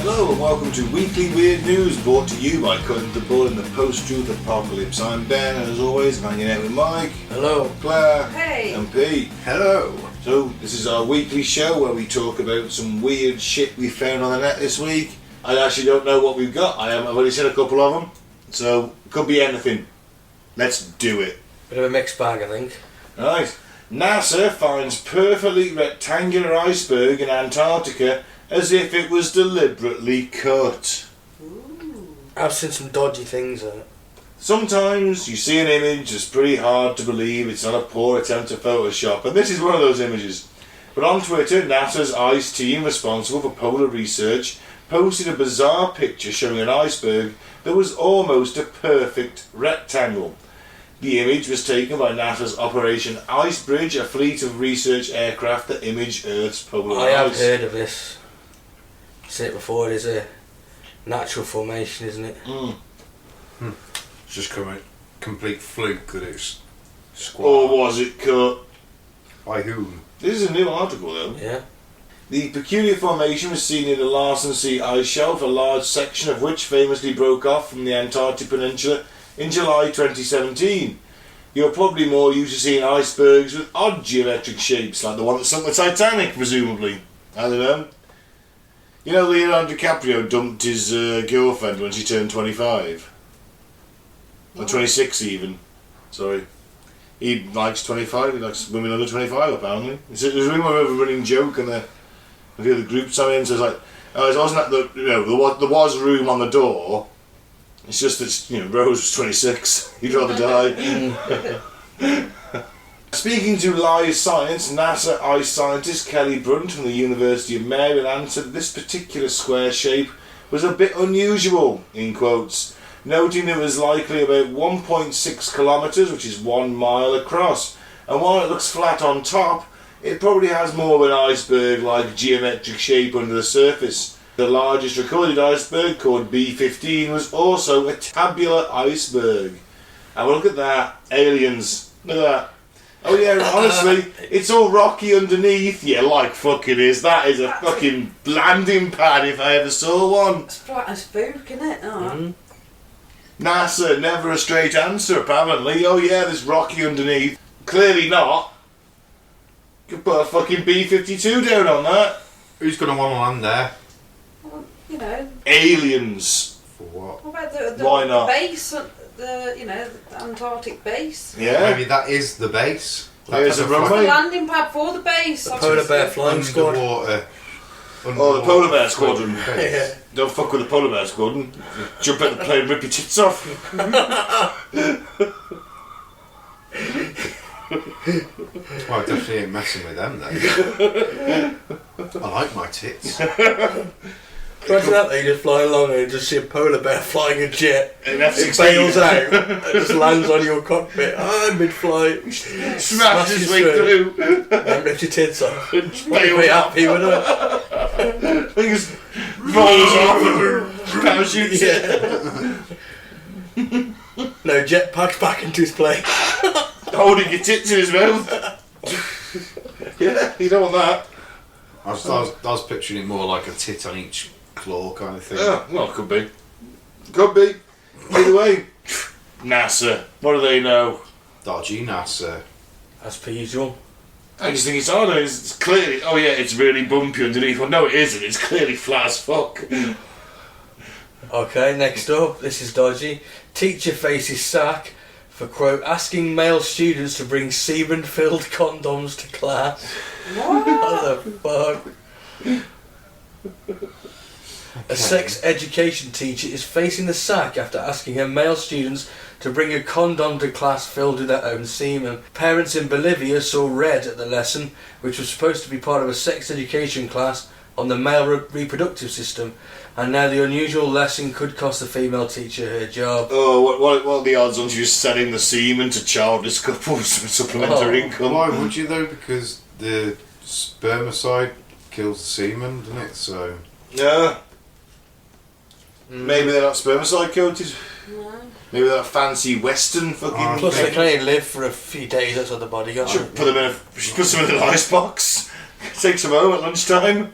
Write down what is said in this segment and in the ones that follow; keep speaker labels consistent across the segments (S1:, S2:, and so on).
S1: Hello and welcome to Weekly Weird News, brought to you by Cutting the Bull in the Post-Truth Apocalypse. I'm Ben, and as always, I'm hanging out with Mike.
S2: Hello.
S1: Claire.
S3: Hey.
S1: And Pete.
S2: Hello.
S1: So, this is our weekly show where we talk about some weird shit we found on the net this week. I actually don't know what we've got. I've only seen a couple of them, so it could be anything. Let's do it.
S2: Bit of a mixed bag, I think.
S1: Right. NASA finds perfectly rectangular iceberg in Antarctica as if it was deliberately cut.
S3: Ooh.
S2: I've seen some dodgy things on it.
S1: Sometimes you see an image that's pretty hard to believe it's not a poor attempt to Photoshop, and this is one of those images. But on Twitter, NASA's ICE team responsible for polar research posted a bizarre picture showing an iceberg that was almost a perfect rectangle. The image was taken by NASA's Operation Icebridge, a fleet of research aircraft that image Earth's polar
S2: I have
S1: ice.
S2: heard of this. I've seen it before. It is a natural formation, isn't it?
S4: It's just complete fluke that it's squat.
S1: Or was it cut?
S4: By whom?
S1: This is a new article though.
S2: Yeah.
S1: The peculiar formation was seen in the Larsen Sea ice shelf, a large section of which famously broke off from the Antarctic Peninsula in July 2017. You're probably more used to seeing icebergs with odd geometric shapes, like the one that sunk the Titanic, presumably. I don't know. You know, Leonardo DiCaprio dumped his girlfriend when she turned 25. Or 26 even. Sorry. He likes 25, he likes women under 25 apparently. It was a running joke and the other groups I'm in, so it's like, it wasn't that there was room on the door, it's just that, Rose was 26, he'd rather die. Speaking to Live Science, NASA ice scientist Kelly Brunt from the University of Maryland said this particular square shape was a bit unusual, in quotes, noting it was likely about 1.6 kilometres, which is 1 mile across, and while it looks flat on top, it probably has more of an iceberg-like geometric shape under the surface. The largest recorded iceberg, called B15, was also a tabular iceberg. Have a look at that. Aliens. Look at that. Oh yeah, honestly, it's all rocky underneath. Yeah, like fuck it is. That is a fucking landing pad if I ever saw one.
S3: It's bright as spook, isn't it? Oh.
S1: NASA, never a straight answer apparently. Oh yeah, there's rocky underneath. Clearly not. Could put a fucking B-52 down on that.
S4: Who's going to want to land there?
S3: Well,
S1: Aliens.
S4: For what?
S3: what about the
S1: Why not?
S3: base, the Antarctic base?
S1: Yeah.
S4: Maybe that is the base.
S1: There's a
S3: The
S1: runway.
S3: landing pad for the base.
S2: The polar bear flying squad.
S4: Underwater.
S1: Oh, the polar bear squadron.
S2: Yeah.
S1: Don't fuck with the polar bear squadron. Jump out the plane and rip your tits off.
S4: Well, I definitely ain't messing with them then. I like my tits.
S2: Imagine that, they just fly along and you just see a polar bear flying a jet.
S1: And
S2: It bails out. It just lands on your cockpit. Mid-flight.
S1: Smash his way through.
S2: And rips your tits off.
S1: And
S2: You'd be happy with it.
S1: He just rolls off and parachutes
S2: No, jetpack's back into his plane.
S1: holding your tits in his mouth. Yeah, you don't want that.
S4: I was picturing it more like a tit on each claw kind of thing.
S1: Oh, well, could be. Could be. Either way, NASA, what do they know?
S4: Dodgy NASA.
S2: As per usual.
S1: I just think it's odd. It's clearly, oh yeah, it's really bumpy underneath. Well, no, it isn't. It's clearly flat as fuck.
S2: Okay, next up, this is dodgy. Teacher faces sack for, quote, asking male students to bring semen-filled condoms to class. What the fuck? A sex education teacher is facing the sack after asking her male students to bring a condom to class filled with their own semen. Parents in Bolivia saw red at the lesson, which was supposed to be part of a sex education class, on the male reproductive system, and now the unusual lesson could cost the female teacher her job.
S1: Oh, what are the odds on you selling the semen to childless couples for supplementary income?
S4: Why would you though? Because the spermicide kills the semen, doesn't it? So
S1: Yeah. Maybe they're not spermicide coated.
S3: No.
S1: Maybe they're fancy Western fucking.
S2: Plus, they can only live for a few days outside the body. Can't
S1: Should
S2: they?
S1: put them in an ice box. Take some home at lunchtime.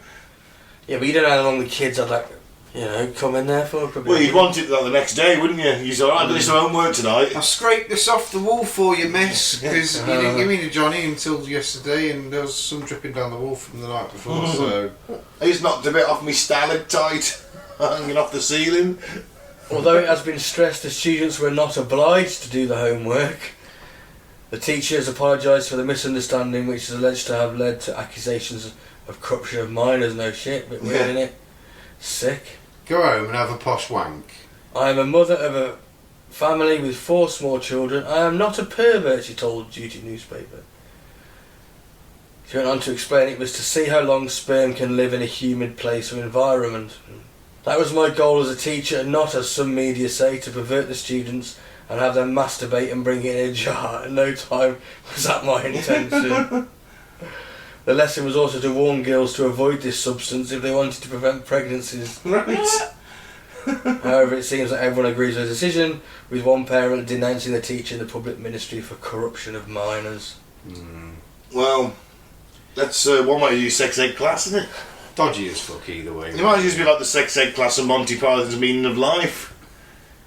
S2: Yeah, but you don't know how long the kids are like, come in there for.
S1: Well, you'd want it like the next day, wouldn't you? You'd say, alright, I've done some homework tonight.
S4: I scraped this off the wall for you, miss, because you didn't give me the Johnny until yesterday, and there was some dripping down the wall from the night before. So
S1: I just knocked a bit off my stalactite hanging off the ceiling.
S2: Although it has been stressed the students were not obliged to do the homework, the teacher has apologised for the misunderstanding which is alleged to have led to accusations of corruption of minors. No shit, bit weird,
S1: Yeah.
S2: innit? Sick.
S4: go home and have a posh wank.
S2: I am a mother of a family with 4 small children. I am not a pervert, she told Duty newspaper. She went on to explain it was to see how long sperm can live in a humid place or environment. That was my goal as a teacher, and not, as some media say, to pervert the students and have them masturbate and bring it in a jar. At no time was that my intention. The lesson was also to warn girls to avoid this substance if they wanted to prevent pregnancies.
S1: Right.
S2: However, it seems that everyone agrees with the decision, with one parent denouncing the teacher in the public ministry for corruption of minors.
S1: Well, that's one way to use sex ed class, isn't it?
S4: Dodgy as fuck either way.
S1: It might just be like the sex ed class of Monty Python's Meaning of Life.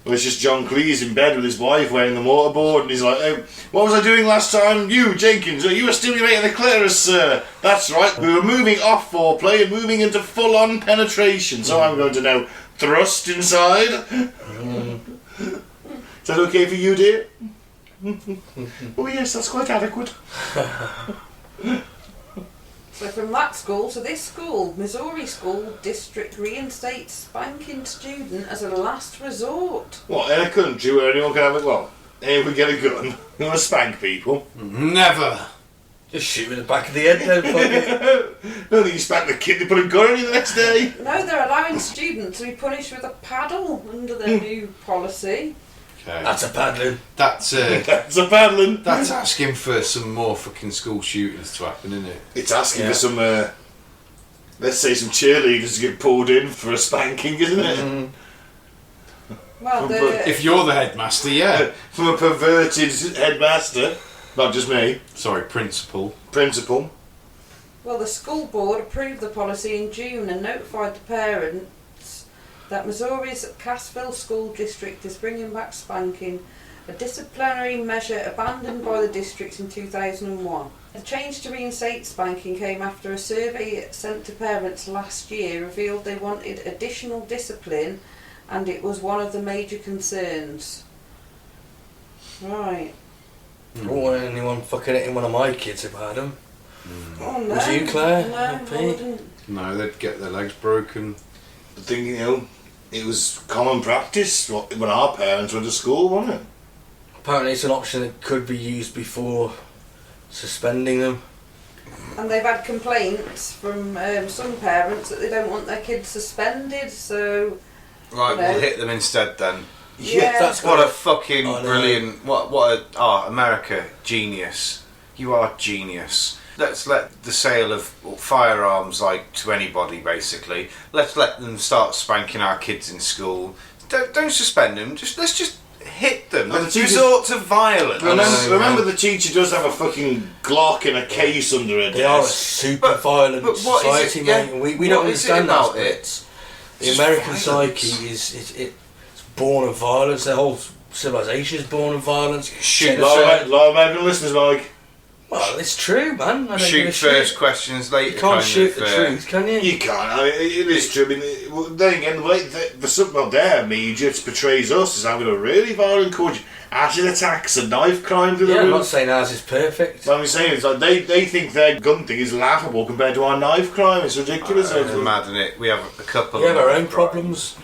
S1: Where it's just John Cleese in bed with his wife wearing the mortarboard, and he's like, "Hey, what was I doing last time? You, Jenkins, you were stimulating the clitoris, sir. That's right, we were moving off foreplay and moving into full-on penetration, so I'm going to now thrust inside." Is that okay for you, dear? Oh yes, that's quite adequate.
S3: So from that school to this school, Missouri school district reinstates spanking student as a last resort.
S1: What, in a country where anyone can have it? Well, anyone can get a gun. You want to spank people?
S4: Never.
S2: Just shoot in the back of the head then, fuck it.
S1: No, you spank the kid, they put a gun on you the next day.
S3: No, they're allowing students to be punished with a paddle under their new policy.
S4: Okay.
S2: That's a paddling.
S4: That's
S1: That's a paddling.
S4: that's asking for some more fucking school shootings to happen, isn't it?
S1: It's asking for some, let's say some cheerleaders to get pulled in for a spanking, isn't it?
S3: Well,
S4: If you're the headmaster, yeah.
S1: From a perverted headmaster, not just me,
S4: Sorry, principal.
S1: principal.
S3: well, the school board approved the policy in June and notified the parents that Missouri's Cassville School District is bringing back spanking, a disciplinary measure abandoned by the district in 2001. The change to reinstate spanking came after a survey sent to parents last year revealed they wanted additional discipline, and it was one of the major concerns. Right.
S2: I wouldn't want anyone fucking hitting one of my kids if I had them.
S3: Oh no.
S2: Was you, Claire?
S3: No, I
S2: Pete?
S3: wouldn't.
S4: No, they'd get their legs broken.
S1: The thing, it was common practice when our parents went to school, wasn't it?
S2: Apparently it's an option that could be used before suspending them.
S3: And they've had complaints from some parents that they don't want their kids suspended, so
S4: Right,
S3: No.
S4: we'll hit them instead then.
S3: Yeah.
S2: That's
S4: What a
S2: good.
S4: fucking
S2: I know.
S4: brilliant... America, genius. You are genius. Let's let the sale of firearms, to anybody, basically. Let's let them start spanking our kids in school. Don't suspend them. Let's just hit them.
S1: And the
S4: Let's
S1: teachers-
S4: resort to violence.
S1: Remember the teacher does have a fucking Glock in a case under her
S2: They are a
S1: desk.
S2: super
S4: But-
S2: violent
S4: but what is
S2: society,
S4: it-
S2: mate.
S4: yeah,
S2: and we
S4: what
S2: don't
S4: is it
S2: understand
S4: about
S2: that.
S4: it?
S2: It's the
S4: Just
S2: American
S4: violence.
S2: psyche it's born of violence. Their whole civilization is born of violence.
S4: Shoot
S2: Genocide.
S1: Lot of American listeners, Mike.
S2: Well, it's true, man. I don't give
S4: Shoot
S2: a
S4: first,
S2: shit.
S4: questions later.
S2: You can't
S4: kind
S2: shoot
S4: of,
S2: the truth, can you?
S1: You can't. I mean, it is true. I mean, then again, the way their media portrays us as having a really violent culture. Acid attacks and knife crime through the
S2: Yeah, I'm
S1: roof.
S2: not saying ours is perfect.
S1: What I'm saying is, they think their gun thing is laughable compared to our knife crime. It's ridiculous.
S4: It's mad, isn't it? We have a couple
S2: We have
S4: of
S2: our own
S4: knife
S2: problems.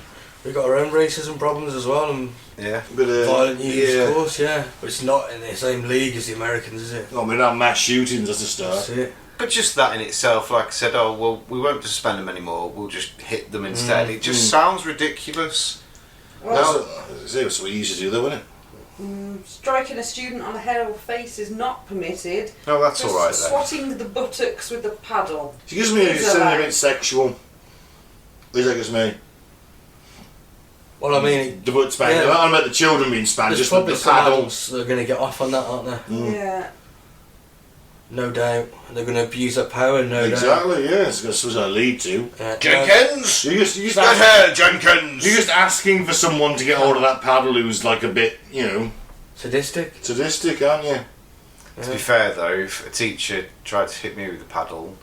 S2: We've got our own racism problems as well, and
S4: Yeah.
S1: But,
S2: violent use,
S1: yeah.
S2: of course, yeah. But it's not in the same league as the Americans, is it?
S1: Oh, we're not mass shootings as a start.
S2: That's it.
S4: But just that in itself, like I said, oh well, we won't suspend them anymore. We'll just hit them instead. It just sounds ridiculous.
S3: Well,
S1: That's what you used to do, though, wasn't it?
S3: striking a student on the head or face is not permitted.
S4: Oh, that's all right then.
S3: Swatting the buttocks with a paddle.
S1: Excuse me, it's sounding a bit sexual. Is that just me?
S2: Well, I mean,
S1: The butt spanking.
S2: Yeah.
S1: I'm about the children being spanked,
S2: there's
S1: just
S2: probably
S1: the
S2: some
S1: paddle.
S2: adults that are going to get off on that, aren't there?
S3: Yeah.
S2: No doubt. They're going to abuse that power, no doubt.
S1: Exactly, yeah. It's going to lead to.
S4: Jenkins!
S1: You just
S4: Get here, Jenkins!
S1: You're just asking for someone to get hold of that paddle who's like a bit,
S2: Sadistic.
S1: sadistic, aren't you?
S4: To be fair though, if a teacher tried to hit me with a paddle,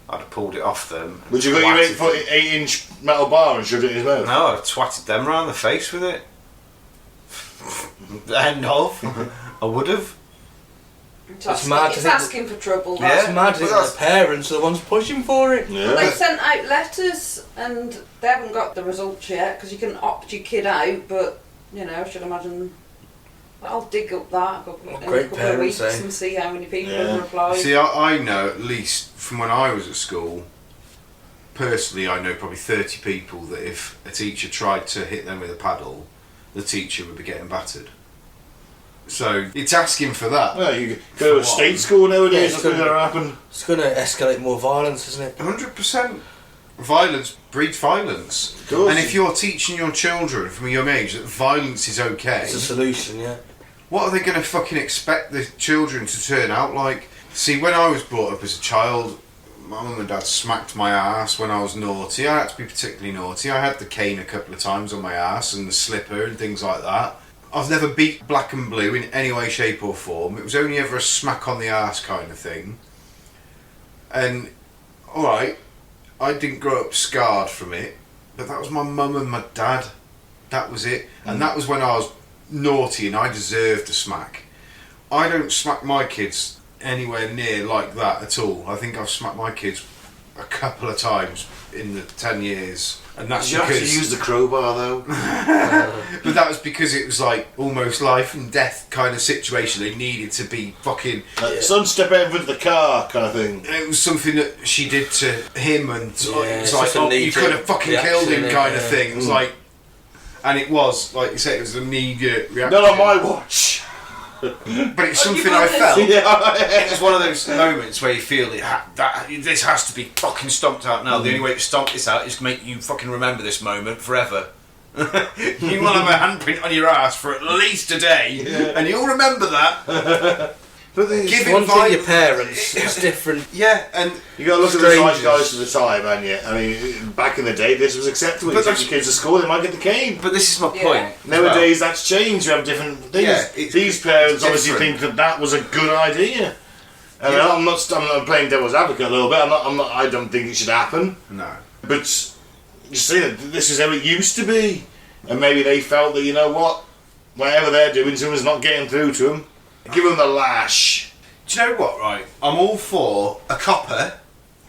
S4: I'd have pulled it off them.
S1: Would you got your 8-inch metal bar and shoved it in his mouth?
S4: No, I'd have twatted them round the face with it. End of. I would have.
S2: It's mad to
S3: It's
S2: think
S3: asking for trouble.
S4: Yeah.
S3: that.
S2: It's mad
S4: But
S2: that the parents are the ones pushing for it.
S1: Yeah.
S3: Well, they've sent out letters and they haven't got the results yet because you can opt your kid out, but I should imagine I'll dig up that in a
S2: Great
S3: couple of
S2: parents,
S3: weeks
S2: eh?
S3: and see how many people
S1: Yeah.
S3: have replied.
S4: See, I know at least from when I was at school, personally I know probably 30 people that if a teacher tried to hit them with a paddle, the teacher would be getting battered. So it's asking for that.
S1: Well, you go to a state school nowadays,
S2: Yeah,
S1: that's what's going to happen.
S2: It's going to escalate more violence, isn't it?
S4: 100%. Violence breeds violence.
S1: Of course.
S4: And if you're teaching your children from a young age that violence is okay,
S2: It's a solution, yeah.
S4: what are they going to fucking expect the children to turn out like? See, when I was brought up as a child, my mum and dad smacked my ass when I was naughty. I had to be particularly naughty. I had the cane a couple of times on my ass and the slipper and things like that. I've never beat black and blue in any way, shape or form. It was only ever a smack on the arse kind of thing. And, alright, I didn't grow up scarred from it, but that was my mum and my dad. That was it. And that was when I was naughty and I deserved a smack. I don't smack my kids anywhere near like that at all. I think I've smacked my kids a couple of times in the 10 years. And that's
S1: You actually
S4: because...
S1: use the crowbar though.
S4: But that was because it was like almost life and death kind of situation. They needed to be fucking...
S1: Son, step out in front of the car kind of thing.
S4: It was something that she did to him and it
S2: it's
S4: was like,
S2: just a
S4: oh, you
S2: knee-jerk
S4: could have fucking killed him
S2: reaction,
S4: kind of
S2: yeah.
S4: thing. It was like... And it was, like you said, it was an immediate reaction.
S1: Not on my watch.
S4: But it's something
S3: you
S4: I
S3: brothers?
S4: felt.
S1: Yeah.
S4: It was one of those moments where you feel that this has to be fucking stomped out now. The only way to stomp this out is to make you fucking remember this moment forever. You will have a handprint on your ass for at least a day, and you'll remember that.
S1: But then
S4: Give
S2: One
S4: it
S2: thing
S4: vibe.
S2: your parents, it's different.
S4: Yeah, and
S1: you got to look at the
S2: Strangers.
S1: zeitgeist of the time, and yeah, I mean, back in the day, this was acceptable.
S4: But
S1: You take
S4: that's-
S1: your kids to school, they might get the cane.
S4: but this is my
S3: Yeah.
S4: point. as
S1: Nowadays, that's changed. You have different things.
S4: Yeah, it's-
S1: These parents
S4: it's
S1: obviously
S4: different.
S1: think that was a good idea. I mean,
S4: Yeah.
S1: I'm not playing devil's advocate a little bit. I don't think it should happen.
S4: well. No.
S1: But you see, this is how it used to be, and maybe they felt that whatever they're doing, someone's not getting through to them. Give them the lash.
S4: Do you know what, right? I'm all for a copper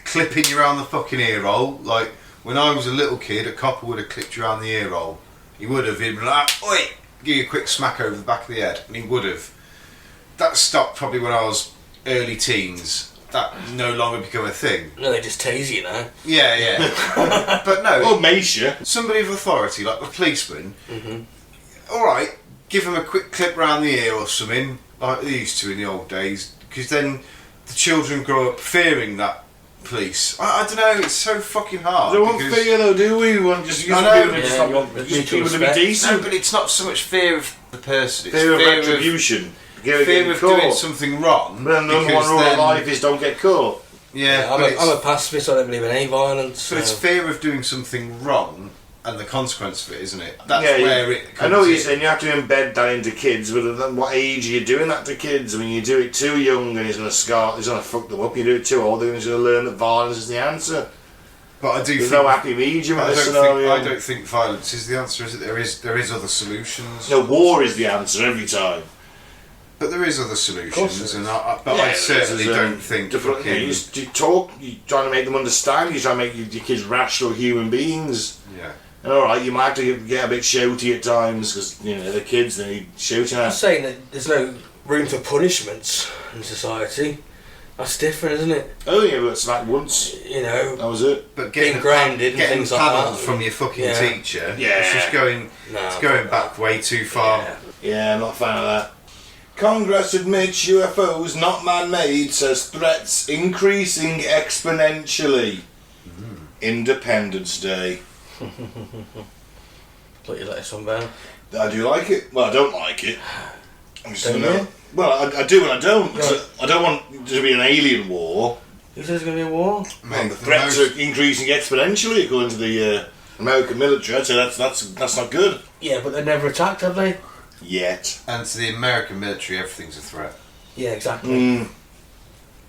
S4: clipping you around the fucking ear roll. Like, when I was a little kid, a copper would have clipped you around the ear roll. He would have, he'd be like, oi! Give you a quick smack over the back of the head. And he would have. That stopped probably when I was early teens. That no longer become a thing.
S2: No, they just tase you now.
S4: Yeah, yeah. But no,
S1: Or mace you.
S4: somebody of authority, like a policeman, alright, give them a quick clip round the ear or something, like they used to in the old days, because then the children grow up fearing that police. I don't know, it's so fucking hard.
S1: We don't want
S4: because-
S1: fear though, do we? We want just
S4: I know,
S1: people to
S2: yeah,
S1: stop,
S2: you want
S1: just
S2: mutual
S1: people to be
S2: respect.
S4: No,
S1: decent.
S4: but it's not so much fear of the person, it's
S1: Fear of retribution.
S4: fear of doing something wrong.
S1: But then the number
S4: because
S1: one rule of
S4: then-
S1: life is don't get caught.
S4: Yeah,
S2: I'm
S4: but
S2: a pacifist, I don't believe in any violence.
S4: it's
S2: so-
S4: fear of doing something wrong and the consequence of it, isn't it? That's
S1: Yeah,
S4: where it
S1: I
S4: comes
S1: know what you're
S4: in.
S1: saying, you have to embed that into kids, but at what age are you doing that to kids? I mean, you do it too young and he's going to fuck them up. You do it too old, they're going to learn that violence is the answer.
S4: But I do
S1: There's
S4: think
S1: no happy medium in
S4: I
S1: this
S4: don't,
S1: scenario.
S4: think, I don't think violence is the answer, is it? There is other solutions.
S1: No, war is the answer every time.
S4: But there is other
S2: course
S4: solutions,
S2: there
S4: and
S2: is.
S4: I certainly don't think
S1: different. You talk, you trying to make them understand, you try to make your kids rational human beings.
S4: Yeah.
S1: And alright, you might have to get a bit shouty at times because, they're kids, they need shouting
S2: I'm
S1: at.
S2: saying that there's no room for punishments in society. That's different, isn't it?
S1: Oh yeah, we got smacked once.
S2: You know,
S1: That was it.
S4: But
S2: being grounded and
S4: getting
S2: things like
S4: paddled
S2: that.
S4: from your fucking
S2: Yeah.
S4: teacher.
S1: Yeah.
S4: It's just going.
S2: No,
S4: It's going back way too far.
S2: Yeah.
S1: Yeah, I'm not a fan of that. Congress admits UFOs not man-made, says threats increasing exponentially. Independence Day.
S2: Put your lettuce on, Ben.
S1: I do like it. Well, I don't like it. I'm just
S2: Don't
S1: gonna-
S2: you?
S1: Well, I do and I don't.
S2: Right.
S1: I don't want there to be an alien war.
S2: Who says there's going to be a war?
S1: Well, the threats are increasing exponentially according to the American military. I'd say that's not good.
S2: Yeah, but they've never attacked, have they?
S1: Yet.
S4: And to the American military, everything's a threat.
S2: Yeah, exactly.
S1: Mm.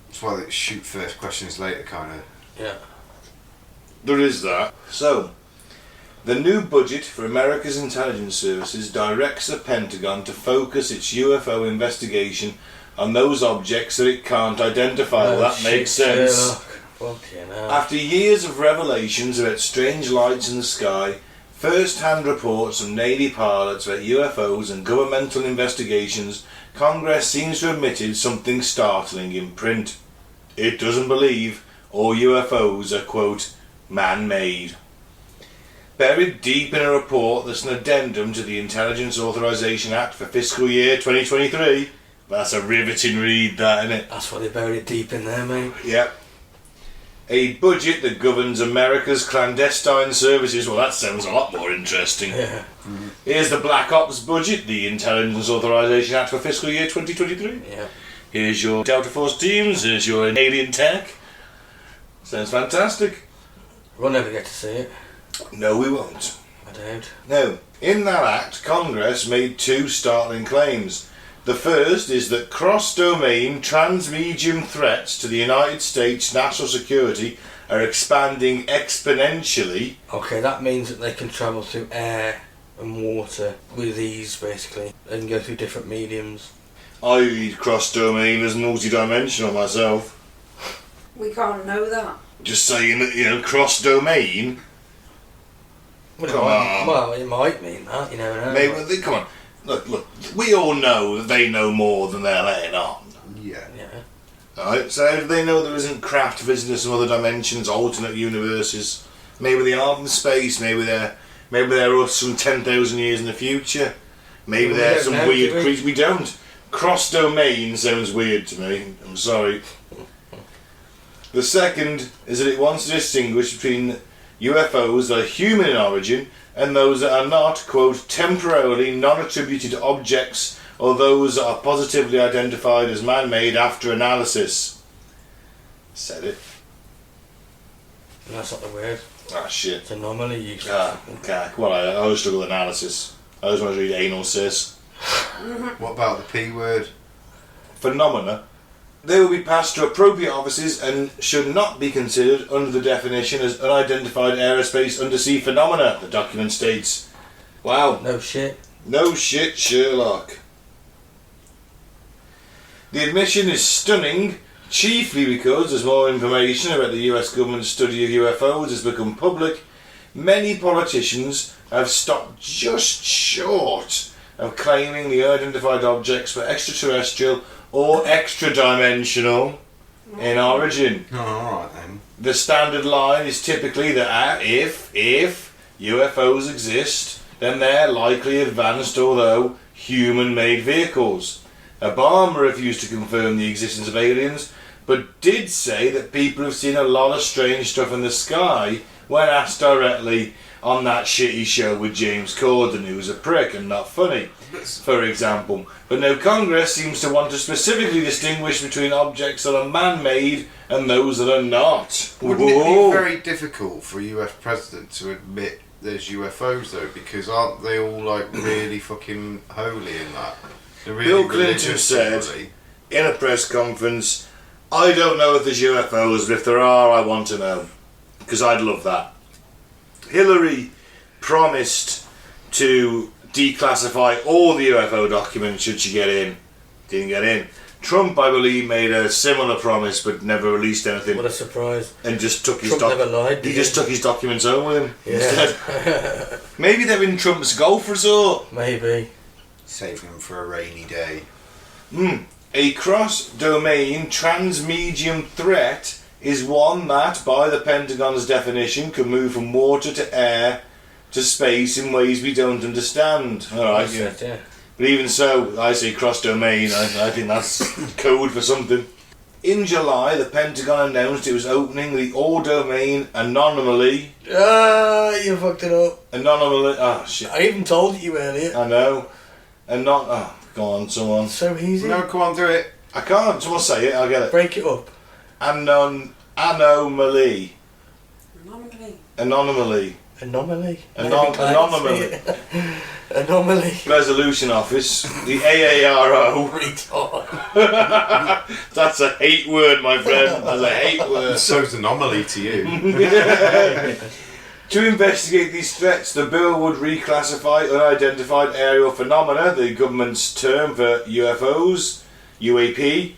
S4: That's why they shoot first, questions later, kind of.
S2: Yeah.
S1: There is that. So, the new budget for America's intelligence services directs the Pentagon to focus its UFO investigation on those objects that it can't identify. Well, that makes sense.
S2: Fucking hell.
S1: After years of revelations about strange lights in the sky, first-hand reports from Navy pilots about UFOs and governmental investigations, Congress seems to have admitted something startling in print. It doesn't believe all UFOs are, quote, man-made. Buried deep in a report that's an addendum to the Intelligence Authorization Act for fiscal year 2023. That's a riveting read, that, isn't it?
S2: That's why they buried it deep in there, mate.
S1: Yep. A budget that governs America's clandestine services. Well, that sounds a lot more interesting.
S2: Yeah.
S1: Here's the Black Ops budget, the Intelligence Authorization Act for fiscal year 2023.
S2: Yeah.
S1: Here's your Delta Force teams, here's your alien tech. Sounds fantastic.
S2: We'll never get to see it.
S1: No, we won't.
S2: I doubt.
S1: No. In that act, Congress made two startling claims. The first is that cross-domain transmedium threats to the United States national security are expanding exponentially.
S2: Okay, that means that they can travel through air and water with ease, basically. They can go through different mediums.
S1: I read cross-domain as multi-dimensional myself.
S3: We can't know that.
S1: Just saying that, cross-domain.
S2: Well,
S1: Come on.
S2: Well, it might mean that, you never know.
S1: Maybe, come on. Look, we all know that they know more than they're letting on.
S4: Yeah.
S2: Yeah.
S1: Right? So how do they know there isn't craft visitors from other dimensions, alternate universes? Maybe they are from space, maybe they're us from 10,000 years in the future. Maybe
S2: Well, we
S1: they're
S2: don't
S1: some
S2: know,
S1: weird
S2: do we?
S1: creature. We don't. Cross-domain sounds weird to me. I'm sorry. The second is that it wants to distinguish between UFOs that are human in origin and those that are not, quote, temporarily non-attributed objects, or those that are positively identified as man-made after analysis. Said it.
S2: No, that's not the word.
S1: Ah, shit.
S2: It's anomaly use.
S1: Ah, okay. Well, I always struggle with analysis. I always want to read anal cis.
S4: What about the P word?
S1: Phenomena. They will be passed to appropriate offices and should not be considered under the definition as unidentified aerospace undersea phenomena, the document states. Wow.
S2: No shit.
S1: No shit, Sherlock. The admission is stunning, chiefly because as more information about the US government's study of UFOs has become public, many politicians have stopped just short of claiming the unidentified objects were extraterrestrial or extra-dimensional in origin.
S4: Oh, alright then.
S1: The standard line is typically that if UFOs exist, then they're likely advanced, although human-made vehicles. Obama refused to confirm the existence of aliens, but did say that people have seen a lot of strange stuff in the sky when asked directly on that shitty show with James Corden, who was a prick and not funny, for example. But no, Congress seems to want to specifically distinguish between objects that are man-made and those that are not.
S4: Wouldn't it
S1: Whoa.
S4: be very difficult for a US president to admit there's UFOs though? Because aren't they all like really fucking holy in that? They're really
S1: Bill Clinton
S4: religious,
S1: said
S4: probably.
S1: in a press conference, I don't know if there's UFOs, but if there are, I want to know. Because I'd love that. Hillary promised to declassify all the UFO documents should she get in. Didn't get in. Trump, I believe, made a similar promise but never released anything.
S2: What a surprise.
S1: And just took his
S2: Trump never lied, did
S1: he just took his documents home with him instead.
S2: Yeah.
S1: Maybe they're in Trump's golf resort.
S2: Maybe.
S4: Saving them for a rainy day.
S1: A cross-domain transmedium threat is one that, by the Pentagon's definition, can move from water to air to space in ways we don't understand. Alright,
S2: Yeah.
S1: but even so, I say cross-domain, I think that's code for something. In July, the Pentagon announced it was opening the all-domain anomaly.
S2: You fucked it up.
S1: Anomaly. Oh shit!
S2: I even told you earlier.
S1: I know. Go on, someone.
S2: So easy.
S4: No, come on, do it.
S1: I can't. Someone say it. I'll get it.
S2: Break it up.
S1: Anomaly.
S3: Anomaly.
S1: Anomaly.
S2: Anomaly.
S1: Anomaly.
S2: Anomaly.
S1: Resolution Office. The AARO.
S2: Retard.
S1: That's a hate word, my friend. That's a hate word.
S4: So's anomaly to you.
S1: To investigate these threats, the bill would reclassify unidentified aerial phenomena, the government's term for UFOs, UAP,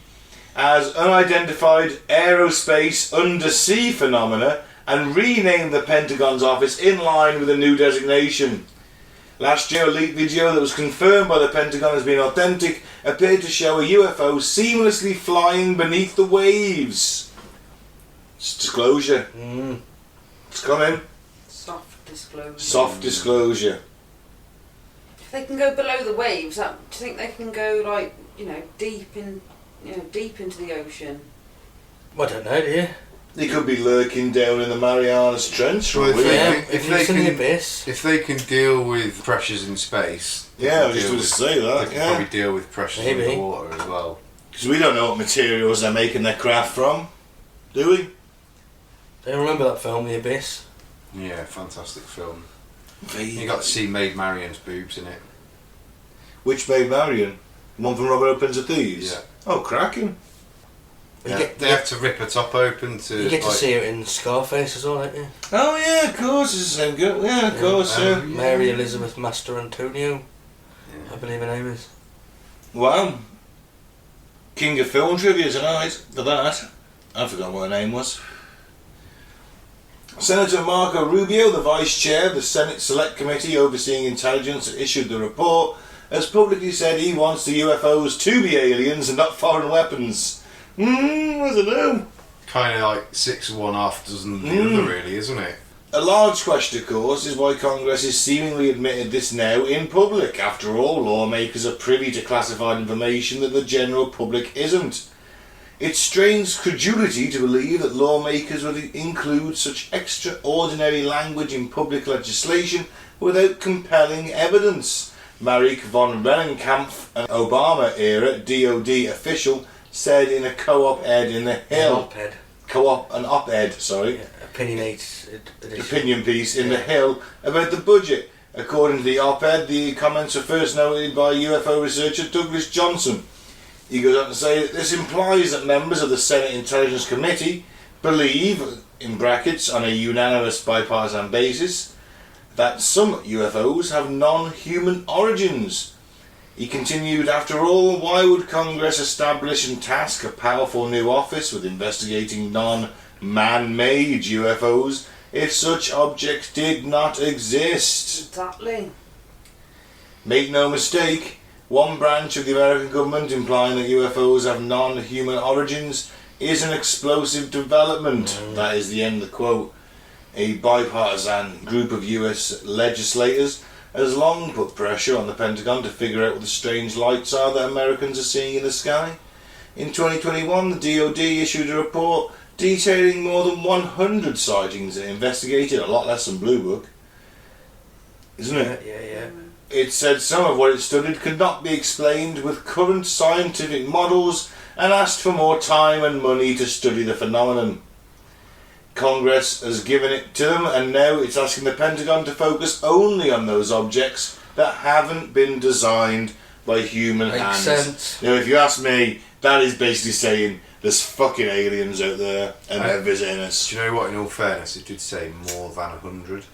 S1: as unidentified aerospace undersea phenomena and rename the Pentagon's office in line with the new designation. Last year, a leaked video that was confirmed by the Pentagon as being authentic appeared to show a UFO seamlessly flying beneath the waves. It's disclosure. It's coming.
S3: Soft disclosure.
S1: Soft disclosure.
S3: If they can go below the waves, do you think they can go deep into the ocean?
S2: I don't know, do you?
S1: They could be lurking down in the Marianas Trench.
S4: Well,
S2: if
S4: they can deal with pressures in space,
S1: Yeah, I was just going to say that.
S4: they can probably deal with pressures in the water as well.
S1: Because we don't know what materials they're making their craft from, do we?
S2: Do you remember that film, The Abyss?
S4: Yeah, fantastic film. You got to see Maid Marian's boobs in it.
S1: Which Maid Marian? The one from Robert Opens the Thieves?
S4: Yeah.
S1: Oh, cracking.
S4: They have to rip her top open to.
S2: You get to see her in Scarface as well, don't you?
S1: Oh yeah, of course, it's the same girl. Yeah, of course, yeah.
S2: Mary Elizabeth Master Antonio, I believe her name is.
S1: Wow. King of Film Trivia tonight for that. I forgot what her name was. Senator Marco Rubio, the Vice Chair of the Senate Select Committee overseeing intelligence that issued the report, has publicly said he wants the UFOs to be aliens and not foreign weapons. I don't know.
S4: Kind of like 6 of one, half dozen the other, really, isn't it?
S1: A large question, of course, is why Congress has seemingly admitted this now in public. After all, lawmakers are privy to classified information that the general public isn't. It strains credulity to believe that lawmakers would include such extraordinary language in public legislation without compelling evidence. Marek von Rennenkampf, an Obama-era DoD official, said in a co-op-ed in The Hill. An op-ed, sorry.
S2: Yeah, opinion piece in
S1: The Hill about the budget. According to the op-ed, the comments were first noted by UFO researcher Douglas Johnson. He goes on to say that this implies that members of the Senate Intelligence Committee believe, in brackets, on a unanimous bipartisan basis, that some UFOs have non-human origins. He continued, after all, why would Congress establish and task a powerful new office with investigating non-man-made UFOs if such objects did not exist?
S3: Exactly.
S1: Make no mistake, one branch of the American government implying that UFOs have non-human origins is an explosive development. That is the end of the quote. A bipartisan group of US legislators has long put pressure on the Pentagon to figure out what the strange lights are that Americans are seeing in the sky. In 2021, the DoD issued a report detailing more than 100 sightings it investigated, a lot less than Blue Book. Isn't it?
S2: Yeah.
S1: It said some of what it studied could not be explained with current scientific models and asked for more time and money to study the phenomenon. Congress has given it to them, and now it's asking the Pentagon to focus only on those objects that haven't been designed by human hands.
S2: Makes sense.
S1: Now, if you ask me, that is basically saying there's fucking aliens out there and they're visiting us.
S4: Do you know what, in all fairness, it did say more than 100.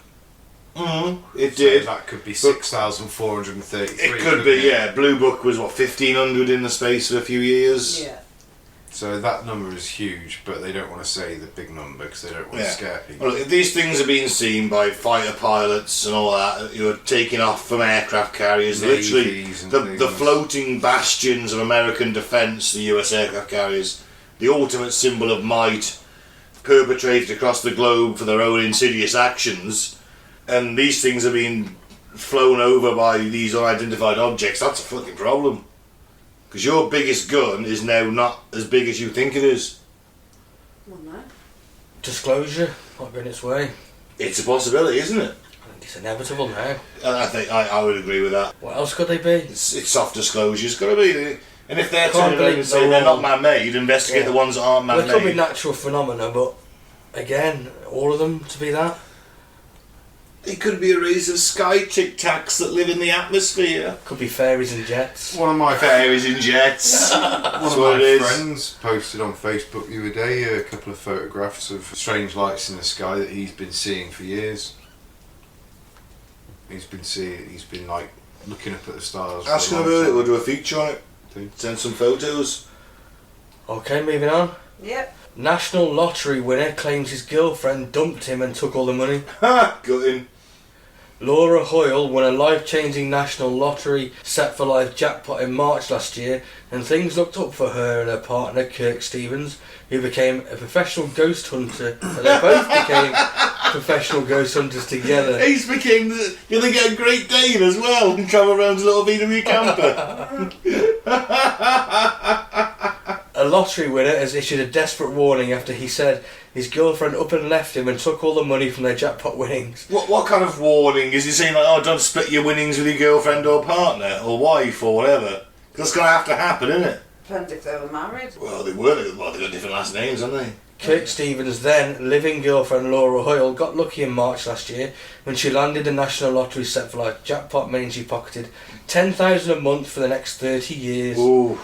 S1: It did.
S4: So that could be 6,433.
S1: It could be, yeah. Blue Book was, 1,500 in the space of a few years?
S3: Yeah.
S4: So that number is huge, but they don't want to say the big number because they don't want to scare people.
S1: Well, if these things are being seen by fighter pilots and all that, who are taking off from aircraft carriers, literally the floating bastions of American defence, the US aircraft carriers, the ultimate symbol of might, perpetrated across the globe for their own insidious actions, and these things are being flown over by these unidentified objects, that's a fucking problem. Because your biggest gun is now not as big as you think it is.
S3: Well, no.
S2: Disclosure not going its way.
S1: It's a possibility, isn't it?
S2: I think it's inevitable now.
S1: I think I would agree with that.
S2: What else could they be?
S1: It's soft disclosure, it's got to be. And if they're turning around and saying they're not man-made, investigate the ones that aren't man-made.
S2: Well, it could be natural phenomena, but again, all of them to be that.
S1: It could be a race of sky tic tacs that live in the atmosphere.
S2: Could be fairies and jets.
S4: One of my
S1: Fairies and jets.
S4: One of my friends posted on Facebook the other day a couple of photographs of strange lights in the sky that he's been seeing for years. He's been like looking up at the stars.
S1: Ask him about it, we'll do a feature on it. Send some photos.
S2: Okay, moving on.
S3: Yep.
S2: National lottery winner claims his girlfriend dumped him and took all the money.
S1: Ha! Gutting.
S2: Laura Hoyle won a life-changing national lottery set for life jackpot in March last year, and things looked up for her and her partner Kirk Stevens, who became a professional ghost hunter. And they both became professional ghost hunters together.
S1: He's became you're going to get a Great Dane as well and travel around a little VW camper.
S2: A lottery winner has issued a desperate warning after he said his girlfriend up and left him and took all the money from their jackpot winnings.
S1: What kind of warning? Is he saying like, oh, don't split your winnings with your girlfriend or partner or wife or whatever? That's going to have to happen, isn't it?
S3: Depends if they were married.
S1: Well, they were. Well, they've got different last names, haven't they?
S2: Kirk Stevens' then living girlfriend Laura Hoyle got lucky in March last year when she landed a national lottery set for life jackpot, meaning she pocketed $10,000 a month for the next 30 years.
S1: Ooh.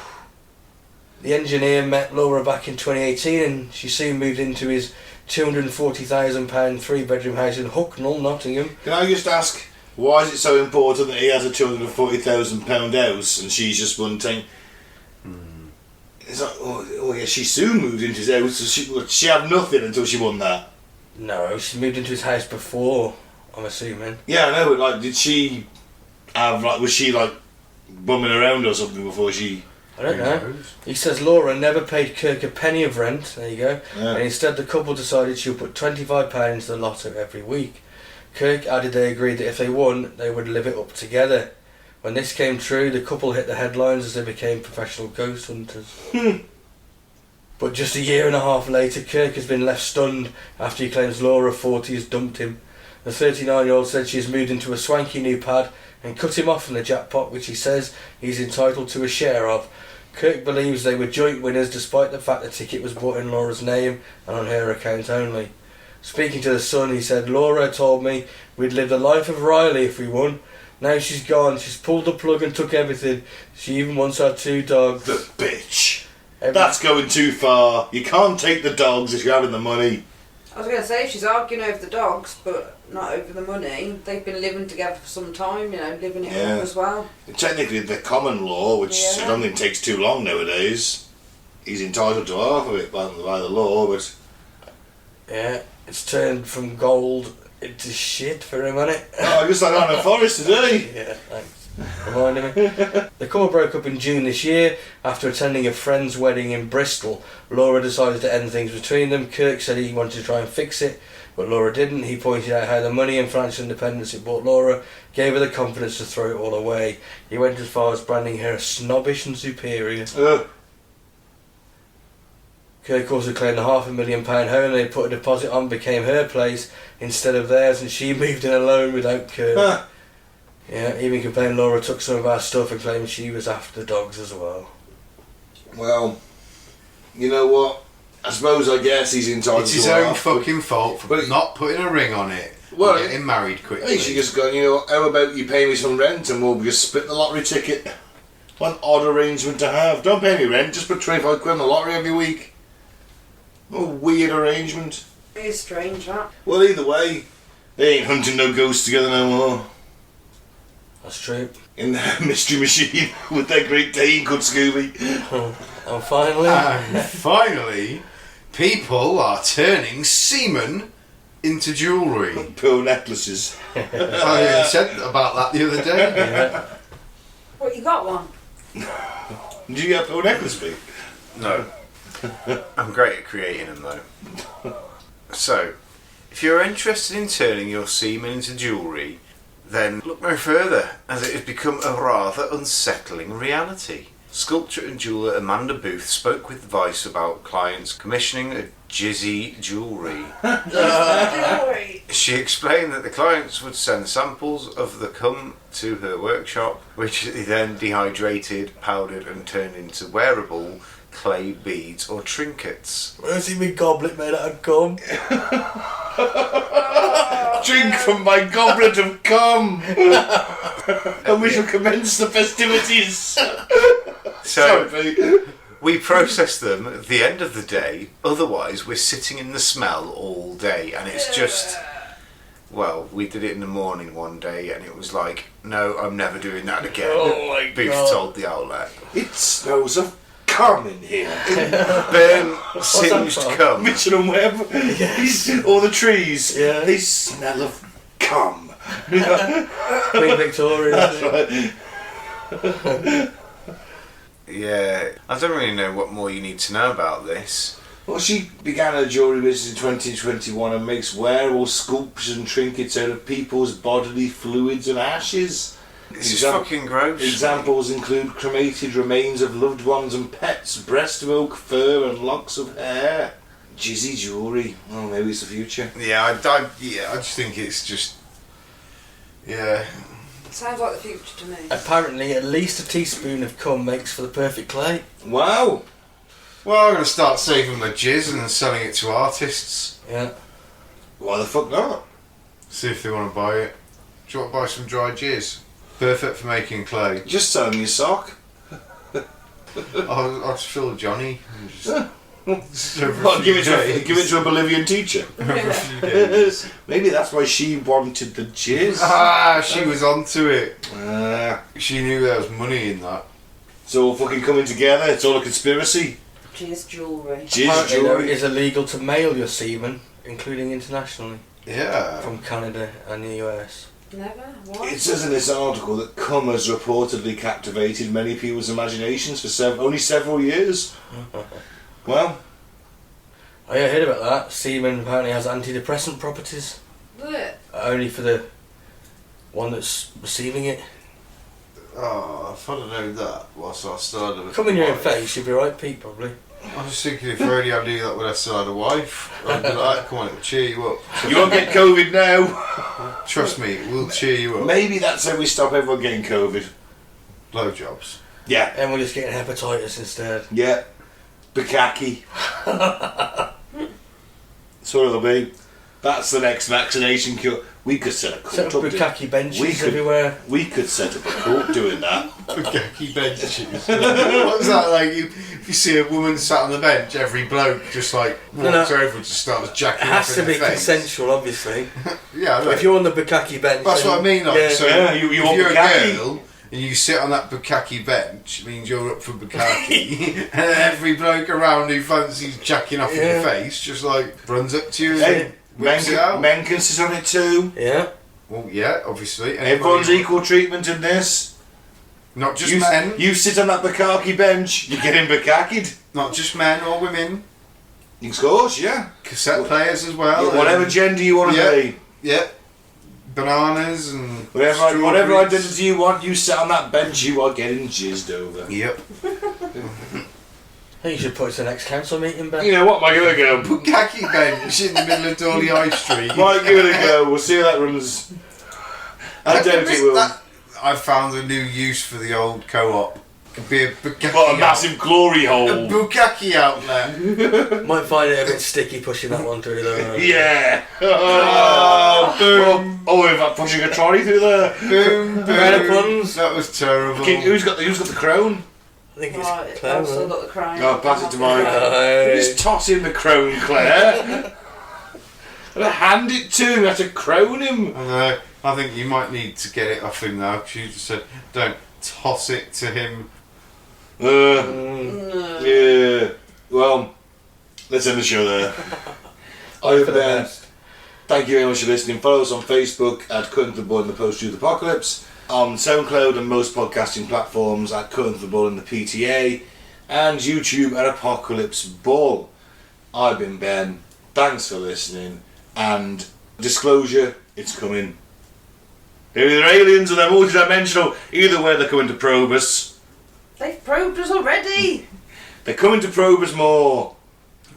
S2: The engineer met Laura back in 2018 and she soon moved into his £240,000 3-bedroom house in Hucknall, Nottingham.
S1: Can I just ask, why is it so important that he has a £240,000 house and she's just one thing? It's like, oh yeah, she soon moved into his house, so she had nothing until she won that.
S2: No, she moved into his house before, I'm assuming.
S1: Yeah, I know, but like, did she have, like, was she like bumming around or something before she...
S2: I don't know. He says Laura never paid Kirk a penny of rent, there you go,
S1: Yeah.
S2: and instead the couple decided she'll put £25 into the lotto every week. Kirk added they agreed that if they won, they would live it up together. When this came true, the couple hit the headlines as they became professional ghost hunters. But just a year and a half later, Kirk has been left stunned after he claims Laura, 40, has dumped him. The 39-year-old said she has moved into a swanky new pad and cut him off from the jackpot, which he says he's entitled to a share of. Kirk believes they were joint winners despite the fact the ticket was bought in Laura's name and on her account only. Speaking to The Sun, he said, Laura told me we'd live the life of Riley if we won. Now she's gone, she's pulled the plug and took everything. She even wants our 2 dogs.
S1: The bitch. That's going too far. You can't take the dogs if you're having the money.
S3: I was going to say, she's arguing over the dogs, but not over the money. They've been living together for some time, living it up as well.
S1: Technically, the common law, which I don't think takes too long nowadays, he's entitled to half of it by the law, but... Yeah,
S2: it's turned from gold into shit for him, hasn't it?
S1: Oh, I just like that in the forest today.
S2: Yeah, thanks. Reminding me. The couple broke up in June this year after attending a friend's wedding in Bristol. Laura decided to end things between them. Kirk said he wanted to try and fix it, but Laura didn't. He pointed out how the money and financial independence it brought Laura gave her the confidence to throw it all away. He went as far as branding her snobbish and superior. Kirk also claimed a £500,000 home they put a deposit on became her place instead of theirs, and she moved in alone without Kirk. Yeah, even complained Laura took some of our stuff and claimed she was after the dogs as well.
S1: Well, you know what? I guess he's entitled to
S4: It's his own fucking fault for not putting a ring on it. Well, getting married quickly.
S1: He should just go, how about you pay me some rent and we'll just split the lottery ticket? What an odd arrangement to have. Don't pay me rent, just put 25 quid in the lottery every week. What a weird arrangement.
S3: It is strange, that.
S1: Well, either way, they ain't hunting no ghosts together no more.
S2: That's true.
S1: In the mystery machine with their Great Dane called Scooby.
S2: And finally,
S4: And finally, people are turning semen into jewellery.
S1: Pearl necklaces.
S4: I said about that the other day.
S2: yeah.
S3: What, you got one?
S1: Did you get a pearl necklace, Pete?
S4: No. I'm great at creating them though. So, if you're interested in turning your semen into jewellery, then look no further, as it has become a rather unsettling reality. Sculptor and jeweller Amanda Booth spoke with Vice about clients commissioning a jizzy jewellery.
S3: Jewellery.
S4: She explained that the clients would send samples of the cum to her workshop, which they then dehydrated, powdered and turned into wearable clay beads or trinkets.
S2: Where's he my goblet made out of gum?
S1: Drink from my goblet of cum! And we shall commence the festivities!
S4: So,
S1: Sorry, Pete.
S4: we process them at the end of the day, otherwise we're sitting in the smell all day, and it's just... Well, we did it in the morning one day, and it was like, no, I'm never doing that again.
S2: Oh my
S4: Booth
S2: God.
S4: told the outlet.
S1: It smells of cum in here.
S4: Burn,
S2: that
S4: singed
S2: from?
S4: cum.
S1: Mitchell and Webb. All the trees.
S2: Yeah.
S1: They smell of cum.
S2: Queen Victoria.
S4: Yeah, I don't really know what more you need to know about this.
S1: Well, she began her jewellery business in 2021 and makes wearable sculptures and trinkets out of people's bodily fluids and ashes.
S4: This is fucking gross.
S1: Examples include cremated remains of loved ones and pets, breast milk, fur and locks of hair. Jizzy jewellery. Oh, maybe it's the future.
S4: Yeah, I just think it's just... Yeah.
S3: Sounds like the future to me.
S2: Apparently, at least a teaspoon of cum makes for the perfect clay.
S1: Wow.
S4: Well, I'm going to start saving my jizz and then selling it to artists.
S2: Yeah.
S1: Why the fuck not?
S4: See if they want to buy it. Do you want to buy some dry jizz? Perfect for making clay.
S1: Just sell me your sock.
S4: I'll just fill Johnny. And just
S1: Well, give it to a Bolivian teacher.
S4: Over a few days.
S1: Maybe that's why she wanted the jizz.
S4: Ah, she was onto it.
S1: Ah,
S4: She knew there was money in that.
S1: it's all fucking coming together. It's all a conspiracy.
S3: Jizz jewellery.
S1: Jizz
S2: Apparently, though, it
S1: jewellery.
S2: is illegal to mail your semen, including internationally,
S4: Yeah.
S2: from Canada and the US.
S3: Never? Why?
S1: It says in this article that cum has reportedly captivated many people's imaginations for only several years. Well,
S2: Oh yeah, I heard about that. Semen apparently has antidepressant properties.
S3: Look.
S2: Only for the one that's receiving it.
S4: Oh, if I'd have known that whilst I still had a...
S2: Come in your own
S4: wife.
S2: face, you'd be right, Pete, probably.
S4: I was thinking if already I knew that when I still had a wife, I'd be like, come on, it'll cheer you up.
S1: you won't get COVID now.
S4: Trust me, it will cheer you up.
S1: Maybe that's how we stop everyone getting COVID.
S4: Blowjobs.
S1: Yeah.
S2: And we're just getting hepatitis instead.
S1: Yeah. Bukkake. That's what it'll be. That's the next vaccination cure. We could set a
S2: Set
S1: cult
S2: up
S1: up.
S2: bukkake benches
S1: we could-
S2: everywhere.
S1: We could set up a cult doing that.
S4: Bukkake benches. What's that like? If you see a woman sat on the bench, every bloke just like walks over and just starts jacking
S2: It
S4: off
S2: has
S4: in
S2: to be
S4: her face.
S2: consensual, obviously.
S4: Yeah, I know.
S2: If you're on the bukkake bench...
S4: That's
S2: then-
S4: what I mean. Like,
S2: yeah.
S4: so
S1: Yeah, you
S4: if
S1: want
S4: you're
S1: bukkake?
S4: a girl and you sit on that bukkake bench, it means you're up for bukkake, and every bloke around who fancies jacking off in
S2: Yeah.
S4: your face just like runs up to you
S1: Hey,
S4: and whips it out.
S1: men can sit on it too.
S2: Yeah.
S4: Well, yeah, obviously.
S1: Everyone's
S4: Anybody-
S1: equal treatment in this.
S4: Not just
S1: You,
S4: men.
S1: you sit on that bukkake bench, you're getting bukkakeed.
S4: Not just men or women.
S1: Of course, yeah.
S4: Cassette players as well.
S1: Whatever
S4: and-
S1: gender you want to
S4: Yeah.
S1: be.
S4: Yeah. Bananas and
S1: Whatever
S4: strawberries.
S1: identity you want, you sit on that bench, you are getting jizzed over.
S4: Yep.
S2: I think you should put it to the next council meeting, Ben.
S1: You know what, am I going to go?
S4: Bukkake bench in the middle of Dawley High Street.
S1: Mike, give it a go. We'll see how that runs. I doubt it will.
S4: I found a new use for the old co-op. Could be a bukkake
S1: What a massive glory
S4: a
S1: hole.
S4: bukkake outlet.
S2: Might find it a bit sticky pushing that one through though.
S1: Yeah.
S4: Oh, boom,
S1: Oh, in fact, pushing a trolley through there.
S4: boom,
S2: Better
S4: boom.
S2: puns.
S4: That was terrible.
S1: Who's got the crown?
S2: I think it's
S3: Right,
S2: Clair.
S3: I've still got the crown.
S1: Oh, pass it to Mike.
S2: Aye.
S1: Just toss him the crown, Claire. And hand it to him. You have to crown him.
S4: I think you might need to get it off him now, because you just said, don't toss it to him.
S3: No.
S1: Yeah. Well, let's end the show there. I've been. Thank you very much for listening. Follow us on Facebook at Cutting the Bud in the Post-Truth Apocalypse, on SoundCloud and most podcasting platforms at Cutting the Bud in the PTA, and YouTube at Apocalypse Ball. I've been Ben. Thanks for listening. And disclosure, it's coming. They're either aliens or they're multidimensional. Either way, they're coming to probe us.
S3: They've probed us already.
S1: They're coming to probe us more.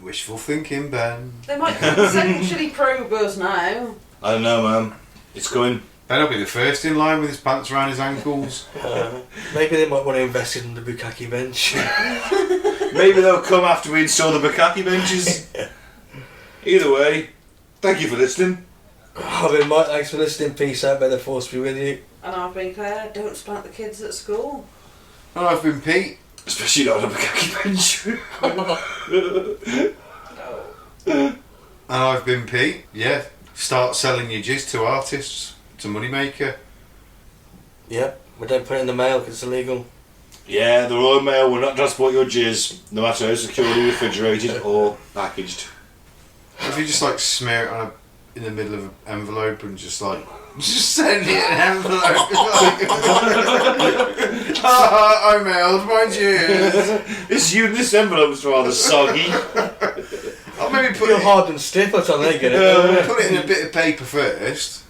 S4: Wishful thinking, Ben.
S3: They might essentially probe us now.
S1: I don't know, man. It's coming.
S4: Ben will be the first in line with his pants around his ankles.
S2: Maybe they might want to invest in the bukkake bench.
S1: Maybe they'll come after we install the bukkake benches. Either way, thank you for listening.
S2: I've been Mike, thanks for listening. Peace out, may the force be with you.
S3: And I've been Claire. Don't spank the kids at school.
S4: And I've been Pete.
S1: Especially not on a bukkake bench.
S4: And I've been Pete. Yeah. Start selling your jizz to artists. It's a moneymaker.
S2: Yep, we don't put it in the mail because it's illegal.
S1: Yeah, the Royal Mail will not transport your jizz, no matter how securely refrigerated or packaged.
S4: If you just like smear it on in the middle of an envelope and just send it in an envelope. I mailed my jizz.
S1: This envelope's rather soggy.
S4: I'll maybe put
S2: You're
S4: it,
S2: hard and stiff, that's how they get it.
S4: put it in a bit of paper first.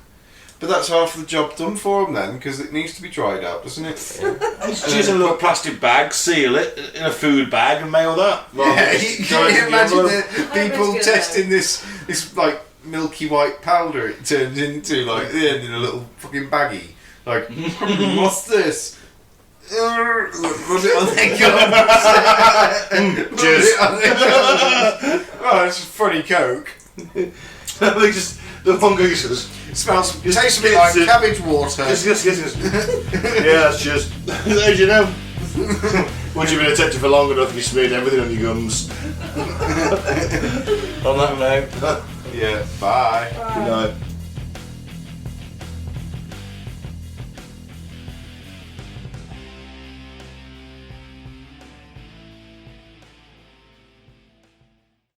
S4: But that's half the job done for them then, because it needs to be dried out, doesn't it?
S1: Just use a little plastic bag, seal it in a food bag and mail that.
S4: Yeah, can you imagine the people
S3: Nobody's gonna
S4: testing this like milky white powder it turns into like at the end in a little fucking baggie. Like, what's this? Rub it on their gums.
S1: Cheers.
S4: Oh, it's just funny coke.
S1: The one guy says,
S4: Tastes a bit like cabbage water.
S1: yes. Yeah, that's just. How do you know? Once you've been a detective for long enough, you smeared everything on your gums.
S2: On that note.
S4: Yeah, bye.
S1: Good night.